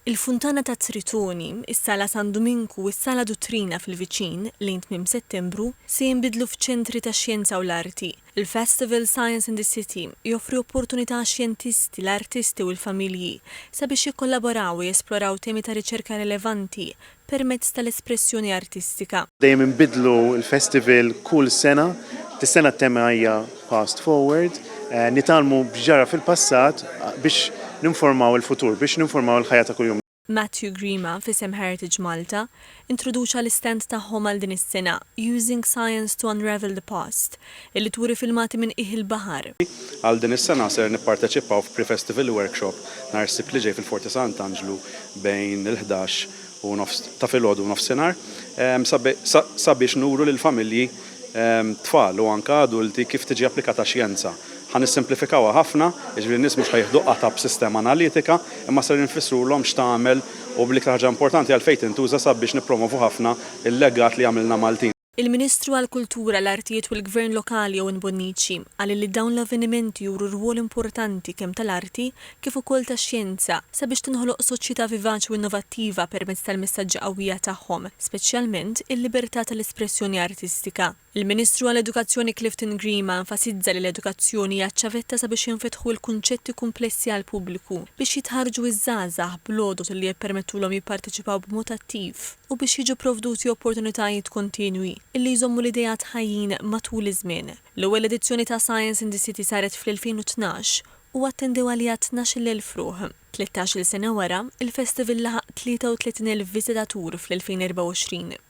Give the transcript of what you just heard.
Il-Funtana ta' Tritoni, is-Sala San Dominku u s-Sala Dutrina fil-viċin lejn tmiem Settembru se jinbidlu f'ċentri ta' xjenza u l-arti. Il-Festival Science in the City joffri opportunità xjentisti, l-artisti u l-familji sabiex jikkollaboraw u jesploraw temi ta' riċerka rilevanti permezz tal-espressjoni artistika. Dejjem inbidlu l-festival kull sena, tis-sena t-tema hija Past Forward, nitalmu b'ġara fil-passat biex ninformaw il-futur, biex ninformaw il-ħajja ta' kuljum. Matthew Grima f'isem Heritage Malta introduċa l-istent tagħhom għal din is-sena Using Science to Unravel the Past, illi turi filmati minn iħ il-baħar. Għal din is-sena ser nipparteċipaw f'Pre-Festival Workshop nhar is-Sibt li ġej fil-Forti Sant'Angelo bejn il-11 u ta' filgħodu u nofsinhar sabiex nuru lill-familji tfal u anke adulti kif tiġi applikata xjenza. Ħan nissimplifikawha ħafna, jiġifieri n-nies mhux ħajħdu qata b'sistema analitika, imma ser nfissrulhom x'tagħmel u bl-iktar ħaġa importanti għalfejn tintuża sabiex nippromovu ħafna il-legat li għamilna Maltin. Il-Ministru għall-Kultura, l-Artijiet u l-Gvern Lokali Owen Bonnici qal li dawn l-avvenimenti juru rwol importanti kemm tal-arti kif ukoll tax-xjenza sabiex tinħoloq soċjetà vivaċi u innovattiva permezz tal-messaġġi qawwija tagħhom, speċjalment il-libertà tal-espressjoni artistika. Il-Ministru għall-Edukazzjoni Clifton Grima enfasizza li l-edukazzjoni hija ċavetta sabiex jinfetħu l-kunċetti komplessi għall pubbliku biex jitħarġu iż-żgħażagħ b'għodod li jippermettulhom jipparteċipaw b'mod attiv u biex jiġu provduti opportunitajiet kontinwi illi jżommu l-idejat ħajjin matul iż-żmien. L-ewwel edizzjoni ta' Science in the City saret fl-2012 u attendew għaliha 12,000 ruħ. 13-il sena wara, il-festival laħaq 33,000 viżitatur fl-2024.